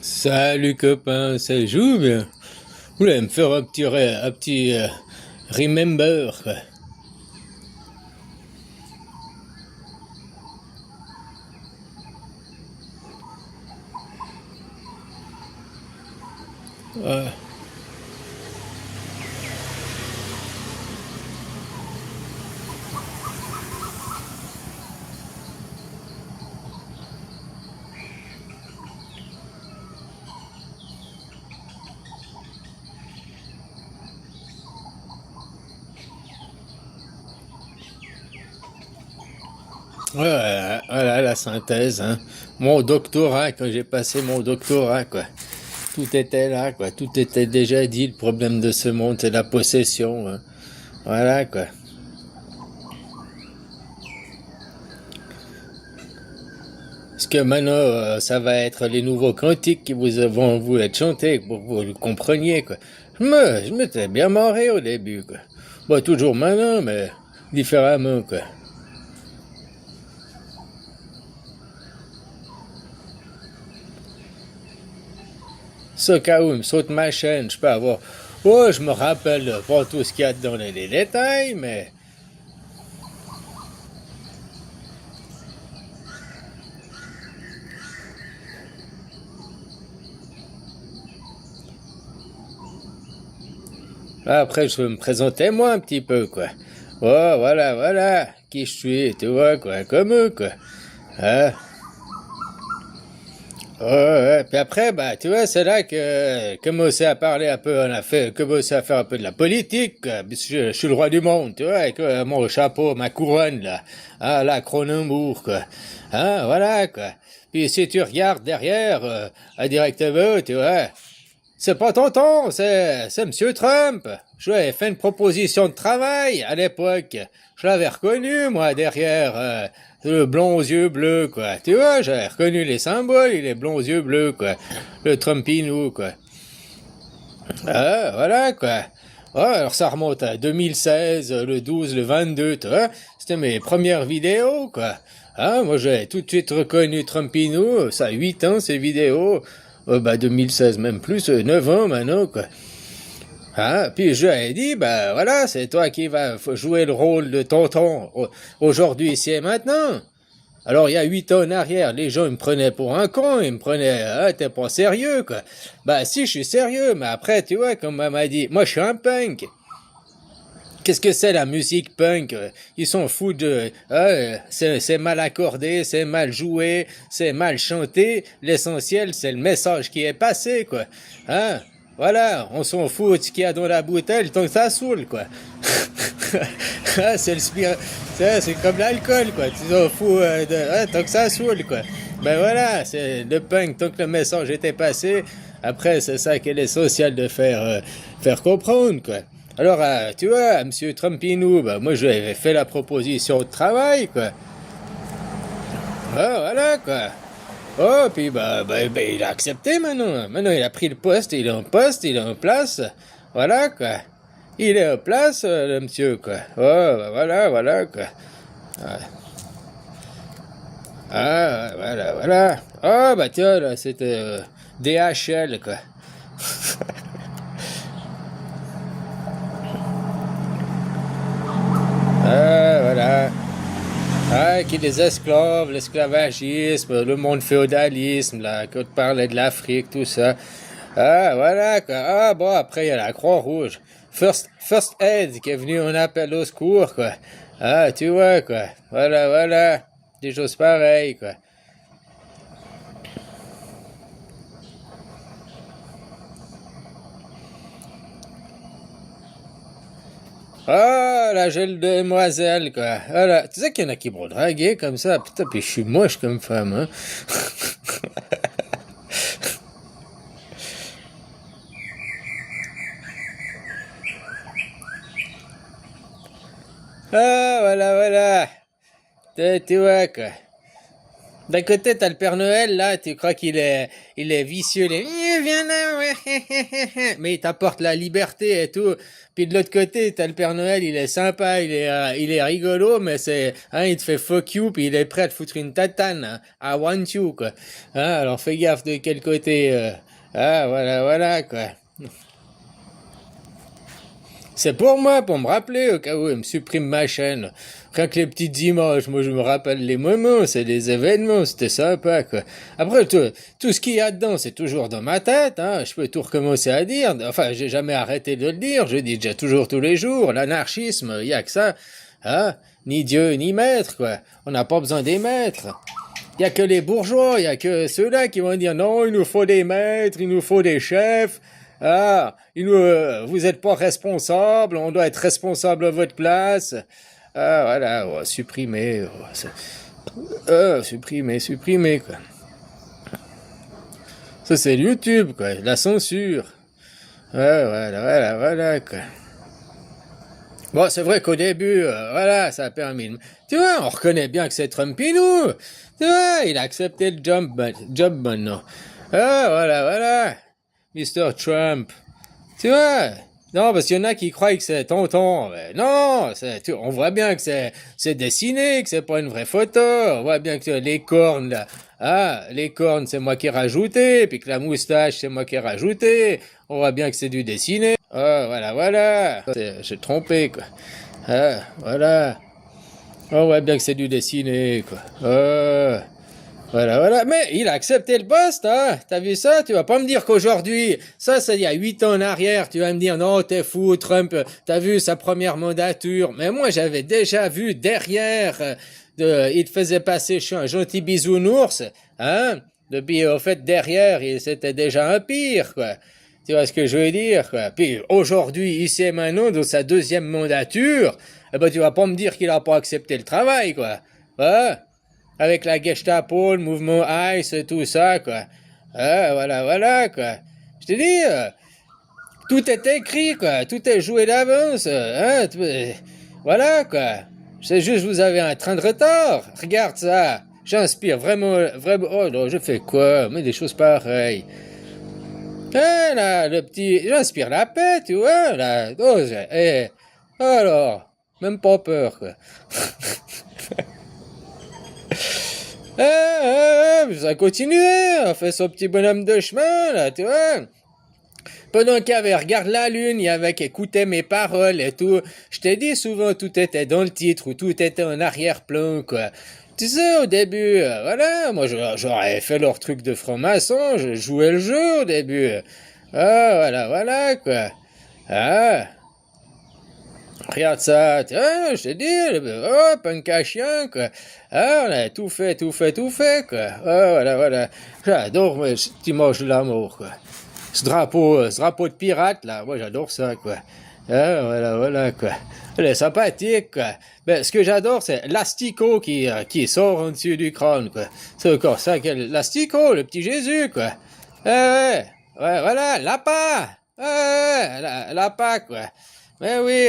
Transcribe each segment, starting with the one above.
Salut copain, ça joue bien. Vous voulez me faire un petit remember quoi. Ouais, voilà la synthèse. Hein. Mon doctorat, quand j'ai passé mon doctorat, quoi. Tout était là, quoi. Tout était déjà dit. Le problème de ce monde, c'est la possession. Hein. Voilà, quoi. Parce que maintenant, ça va être les nouveaux cantiques qui vont vous être chantés pour que vous le compreniez, quoi. Je m'étais bien marré au début, quoi. Bon, toujours maintenant, mais différemment, quoi. Ce cas où il me saute ma chaîne, je peux avoir. Oh, je me rappelle pas tout ce qu'il y a dans les détails, mais. Après, je veux me présenter moi un petit peu, quoi. Oh, voilà, qui je suis, tu vois, quoi, comme eux, quoi. Hein? Ouais. Puis après, bah, tu vois, c'est là que commencer à parler un peu, on a fait, commencer à faire un peu de la politique, quoi. Parce que je suis le roi du monde, tu vois, avec mon chapeau, ma couronne, là. Ah, la Cronenbourg, quoi. Hein, voilà, quoi. Puis si tu regardes derrière, directement, tu vois, c'est pas tonton, c'est Monsieur Trump. Je lui avais fait une proposition de travail à l'époque. Je l'avais reconnu, moi, derrière le blond aux yeux bleus, quoi. Tu vois, j'avais reconnu les symboles, il est blond aux yeux bleus, quoi. Le Trumpinou, quoi. Ah, voilà, quoi. Ouais, alors ça remonte à 2016, le 12, le 22, tu vois. C'était mes premières vidéos, quoi. Ah, moi, j'ai tout de suite reconnu Trumpinou. Ça a 8 ans, ces vidéos. Bah, 2016, même plus, 9 ans maintenant, quoi. Ah, puis je lui ai dit, bah voilà, c'est toi qui vas jouer le rôle de tonton aujourd'hui, ici et maintenant. Alors, il y a 8 ans en arrière, les gens ils me prenaient pour un con, ils me prenaient, ah, t'es pas sérieux, quoi. Bah, si, je suis sérieux, mais après, tu vois, comme maman m'a dit, moi, je suis un punk. Qu'est-ce que c'est la musique punk? Ils sont fous de, c'est mal accordé, c'est mal joué, c'est mal chanté. L'essentiel, c'est le message qui est passé, quoi. Hein? Voilà, on s'en fout de ce qu'il y a dans la bouteille tant que ça saoule, quoi. Ah, c'est le c'est comme l'alcool, quoi. Tu t'en fous tant que ça saoule, quoi. Ben voilà, c'est le punk tant que le message était passé. Après, c'est ça qui est l'essentiel de faire comprendre, quoi. Alors, tu vois, Monsieur Trumpinou, bah, moi, je lui avais fait la proposition de travail, quoi. Ah, voilà, quoi. Oh, puis, il a accepté maintenant. Maintenant, il a pris le poste, il est en poste, il est en place. Voilà, quoi. Il est en place, le monsieur, quoi. Oh, bah, voilà, quoi. Ah, voilà. Oh, bah, tiens, là, c'était DHL, quoi. Ah, voilà. Ah, qui les esclaves, l'esclavagisme, le monde féodalisme, là, quand tu parlais de l'Afrique, tout ça. Ah, voilà, quoi. Ah, bon, après, il y a la Croix-Rouge. First Aid qui est venu en appel au secours, quoi. Ah, tu vois, quoi. Voilà. Des choses pareilles, quoi. Ah, la jeune demoiselle, quoi. Voilà. Tu sais qu'il y en a qui m'ont dragué comme ça. Putain, puis je suis moche comme femme, hein. Ah, voilà. Tu vois, quoi. D'un côté, t'as le Père Noël, là, tu crois il est vicieux, viens là, ouais, mais il t'apporte la liberté et tout. Puis de l'autre côté, t'as le Père Noël, il est sympa, il est rigolo, mais il te fait fuck you, puis il est prêt à te foutre une tatane, hein. I want you, quoi. Alors fais gaffe de quel côté, voilà, quoi. C'est pour moi, pour me rappeler, au cas où il me supprime ma chaîne. Rien que les petites images, moi je me rappelle les moments, c'est des événements, c'était sympa, quoi. Après, tout ce qu'il y a dedans, c'est toujours dans ma tête, hein. Je peux tout recommencer à dire. Enfin, j'ai jamais arrêté de le dire, je dis déjà toujours tous les jours, l'anarchisme, il y a que ça, hein. Ni Dieu, ni maître, quoi. On n'a pas besoin des maîtres. Il y a que les bourgeois, il y a que ceux-là qui vont dire non, il nous faut des maîtres, il nous faut des chefs. Vous n'êtes pas responsable, on doit être responsable à votre place. Voilà, supprimer, supprimer, quoi. Ça, c'est YouTube, quoi, la censure. Voilà, quoi. Bon, c'est vrai qu'au début, voilà, ça a permis. Tu vois, on reconnaît bien que c'est Trumpinou. Tu vois, il a accepté le job maintenant. Voilà. Mr. Trump. Tu vois? Non, parce qu'il y en a qui croient que c'est tonton. Mais non, on voit bien que c'est dessiné, que c'est pas une vraie photo. On voit bien que les cornes, là, les cornes, c'est moi qui ai rajouté, puis que la moustache, c'est moi qui ai rajouté. On voit bien que c'est du dessiné. Voilà. J'ai trompé, quoi. Voilà. On voit bien que c'est du dessiné, quoi. Voilà. Mais il a accepté le poste, hein. T'as vu ça? Tu vas pas me dire qu'aujourd'hui, ça c'est il y a 8 ans en arrière, tu vas me dire non, t'es fou, Trump, t'as vu sa première mandature. Mais moi, j'avais déjà vu derrière, il te faisait passer chez un gentil bisounours, hein. Depuis, au fait, derrière, c'était déjà un pire, quoi. Tu vois ce que je veux dire, quoi. Puis aujourd'hui, ici et maintenant, dans sa deuxième mandature, eh ben, tu vas pas me dire qu'il a pas accepté le travail, quoi. Hein? Avec la Gestapo, le mouvement ICE et tout ça, quoi. Voilà, quoi. Je te dis, tout est écrit, quoi. Tout est joué d'avance, voilà, quoi. C'est juste, vous avez un train de retard. Regarde ça. J'inspire vraiment. Oh non, je fais quoi? Mais des choses pareilles. Là, le petit. J'inspire la paix, tu vois, là. Oh, alors, même pas peur, quoi. Ça a continué, on fait son petit bonhomme de chemin, là, tu vois. Pendant qu'il y avait regarde la lune, il y avait qui écoutait mes paroles et tout. Je t'ai dit souvent, tout était dans le titre ou tout était en arrière-plan, quoi. Tu sais, au début, voilà, moi j'aurais fait leur truc de franc-maçon, je jouais le jeu au début. Voilà, quoi. Ah, regarde ça, je t'ai dit, punk à chien, quoi. On a tout fait, quoi. Voilà. J'adore, cette image de l'amour, quoi. Ce drapeau de pirate, là, moi j'adore ça, quoi. Voilà, quoi. Elle est sympathique, quoi. Ben, ce que j'adore, c'est l'asticot qui sort en dessus du crâne, quoi. C'est encore ça, l'astico, le petit Jésus, quoi. Voilà, l'appât. L'appât, quoi. Ben oui.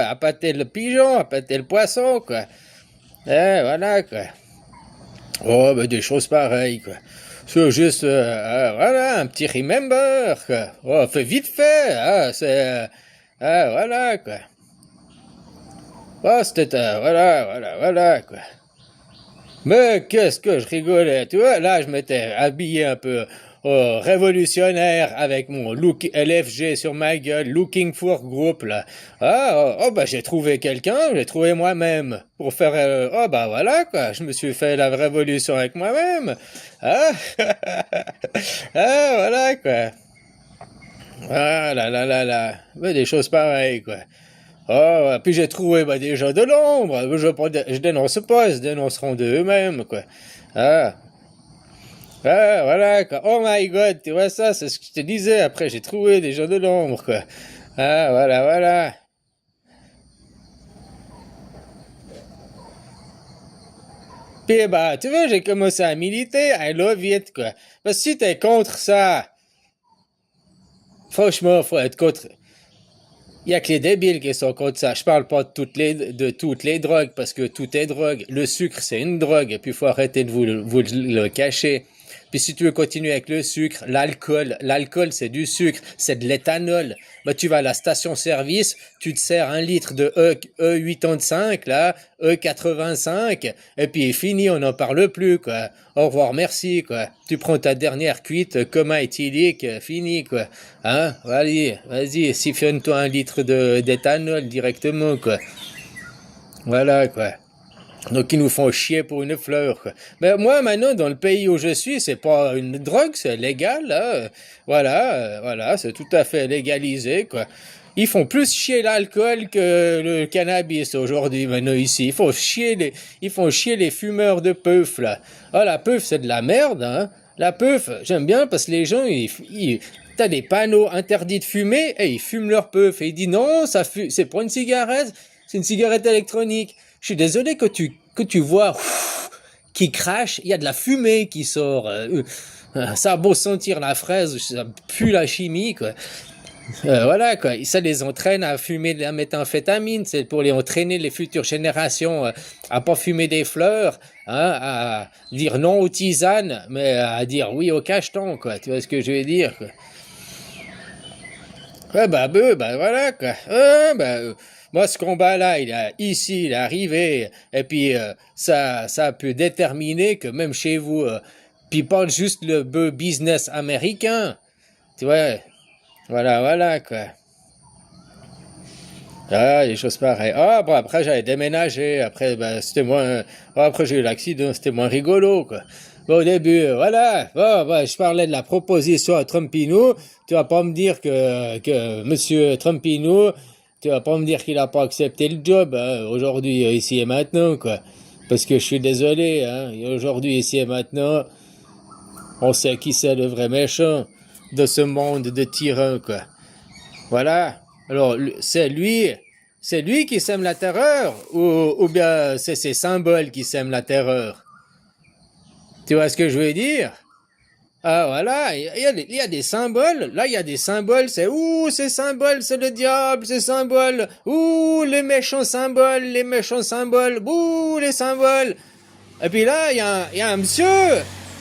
Appâter le pigeon, appâter le poisson, quoi. Voilà, quoi. Oh, ben des choses pareilles, quoi. C'est juste, voilà, un petit remember, quoi. Oh, fait vite fait, voilà, quoi. Oh, c'était, voilà, quoi. Mais qu'est-ce que je rigolais, tu vois, là, je m'étais habillé un peu révolutionnaire avec mon look LFG sur ma gueule, Looking for Group, là. Bah, j'ai trouvé quelqu'un, j'ai trouvé moi-même pour faire, bah, voilà, quoi, je me suis fait la révolution avec moi-même. Ah, voilà, quoi. Mais des choses pareilles, quoi. Puis j'ai trouvé bah, des gens de l'ombre. Je dénonce pas, ils se dénonceront d'eux-mêmes, quoi. Ah, voilà, quoi. Oh my god, tu vois ça, c'est ce que je te disais. Après, j'ai trouvé des gens de l'ombre, quoi. Voilà. Puis bah, tu vois, j'ai commencé à militer, I love it, quoi. Parce que si t'es contre ça, franchement, faut être contre. Il y a que les débiles qui sont contre ça. Je parle pas de toutes les drogues, parce que tout est drogue. Le sucre, c'est une drogue, et puis il faut arrêter de vous le cacher. Puis si tu veux continuer avec le sucre, l'alcool c'est du sucre, c'est de l'éthanol. Bah, tu vas à la station-service, tu te sers un litre de E85, là, E85, et puis fini, on n'en parle plus, quoi. Au revoir, merci, quoi. Tu prends ta dernière cuite, coma éthylique, fini, quoi. Hein? Vas-y, siphonne-toi un litre d'éthanol directement, quoi. Voilà, quoi. Donc ils nous font chier pour une fleur, quoi. Mais moi maintenant dans le pays où je suis, c'est pas une drogue, c'est légal, là. Voilà, c'est tout à fait légalisé, quoi. Ils font plus chier l'alcool que le cannabis aujourd'hui maintenant ici. Ils font chier les fumeurs de peuf, là. Ah, la peuf c'est de la merde, hein. La peuf, j'aime bien parce que les gens t'as des panneaux interdits de fumer et ils fument leur peuf et ils disent non, c'est pas une cigarette, c'est une cigarette électronique. Je suis désolé que tu vois qui crache, il y a de la fumée qui sort. Ça a beau sentir la fraise, ça pue la chimie, quoi. Voilà, quoi. Ça les entraîne à fumer de la méthamphétamine. C'est pour les entraîner les futures générations à pas fumer des fleurs, hein, à dire non aux tisanes, mais à dire oui au cacheton, quoi. Tu vois ce que je veux dire, quoi. Ouais, voilà, quoi. Moi, ce combat-là, il est arrivé, et puis ça a pu déterminer que même chez vous, puis pas juste le business américain, tu vois, voilà, quoi. Ah, des choses pareilles. Ah, bon, après, j'avais déménagé, après, après, j'ai eu l'accident, c'était moins rigolo, quoi. Bon, au début, voilà, je parlais de la proposition à Trumpino, tu vas pas me dire que monsieur Trumpino, tu vas pas me dire qu'il a pas accepté le job, hein, aujourd'hui, ici et maintenant, quoi. Parce que je suis désolé, hein, aujourd'hui, ici et maintenant, on sait qui c'est le vrai méchant de ce monde de tyrans, quoi. Voilà. Alors, c'est lui qui sème la terreur, ou bien c'est ses symboles qui sèment la terreur. Tu vois ce que je veux dire? Ah voilà, il y a des symboles. Là, il y a des symboles. C'est ces symboles, c'est le diable, ces symboles. Les méchants symboles, les méchants symboles. Les symboles. Et puis là, il y a un monsieur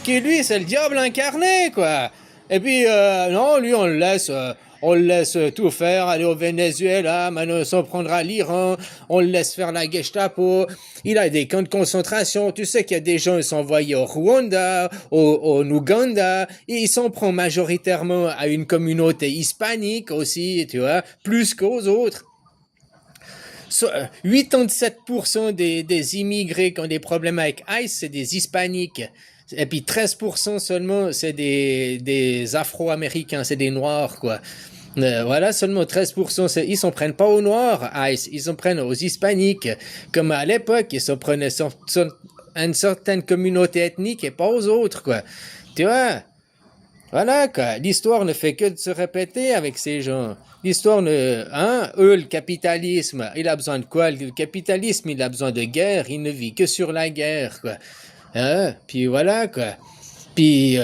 qui, lui, c'est le diable incarné, quoi. Et puis, non, lui, on le laisse tout faire, aller au Venezuela, maintenant s'en prendra à l'Iran, on le laisse faire la Gestapo, il a des camps de concentration, tu sais qu'il y a des gens qui sont envoyés au Rwanda, au Ouganda, et ils s'en prennent majoritairement à une communauté hispanique aussi, tu vois, plus qu'aux autres. 87% des immigrés qui ont des problèmes avec ICE, c'est des hispaniques. Et puis 13% seulement, c'est des Afro-Américains, c'est des Noirs, quoi. Voilà, seulement 13%, ils s'en prennent pas aux Noirs, ICE, ils s'en prennent aux Hispaniques. Comme à l'époque, ils s'en prenaient une certaine communauté ethnique et pas aux autres, quoi. Tu vois? Voilà, quoi. L'histoire ne fait que de se répéter avec ces gens. L'histoire eux, le capitalisme, il a besoin de quoi? Le capitalisme, il a besoin de guerre, il ne vit que sur la guerre, quoi. Hein? Puis voilà, quoi. Puis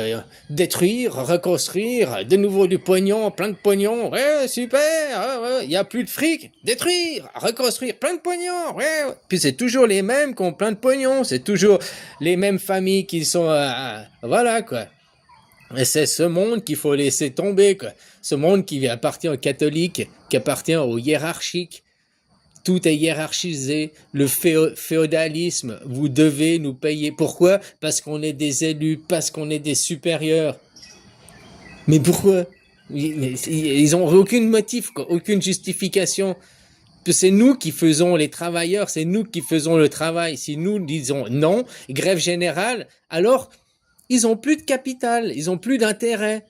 détruire, reconstruire, de nouveau du pognon, plein de pognon, ouais, super, ouais, y a plus de fric, détruire, reconstruire, plein de pognon, ouais. Puis c'est toujours les mêmes qui ont plein de pognon, c'est toujours les mêmes familles qui sont, voilà, quoi. Et c'est ce monde qu'il faut laisser tomber, quoi. Ce monde qui appartient aux catholiques, qui appartient aux hiérarchiques. Tout est hiérarchisé. Le féodalisme, vous devez nous payer. Pourquoi? Parce qu'on est des élus, parce qu'on est des supérieurs. Mais pourquoi? Ils ont aucun motif, quoi, aucune justification. C'est nous qui faisons les travailleurs, c'est nous qui faisons le travail. Si nous disons non, grève générale, alors ils ont plus de capital, ils ont plus d'intérêt.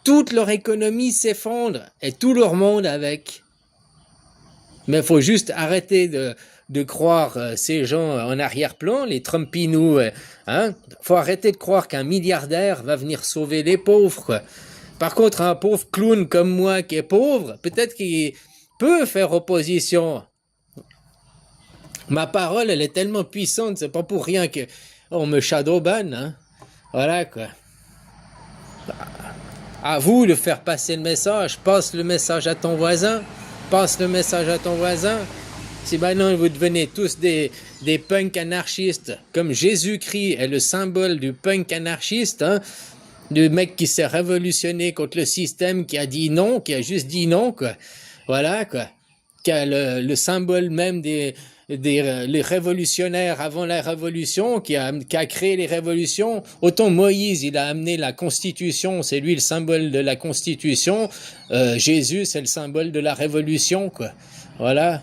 Toute leur économie s'effondre et tout leur monde avec. Mais il faut juste arrêter de croire ces gens en arrière-plan, les Trumpinos. Hein? Faut arrêter de croire qu'un milliardaire va venir sauver les pauvres, quoi. Par contre, un pauvre clown comme moi qui est pauvre, peut-être qu'il peut faire opposition. Ma parole, elle est tellement puissante, c'est pas pour rien que on me shadowban, hein. Voilà, quoi. À vous de faire passer le message. Passe le message à ton voisin. passe le message à ton voisin. Si maintenant vous devenez tous des punks anarchistes, comme Jésus-Christ est le symbole du punk anarchiste, hein, du mec qui s'est révolutionné contre le système, qui a dit non, qui a juste dit non, quoi. Voilà, quoi. Qui a le symbole même les révolutionnaires avant la révolution, qui a créé les révolutions. Autant Moïse, il a amené la constitution, c'est lui le symbole de la constitution. Jésus, c'est le symbole de la révolution, quoi. Voilà.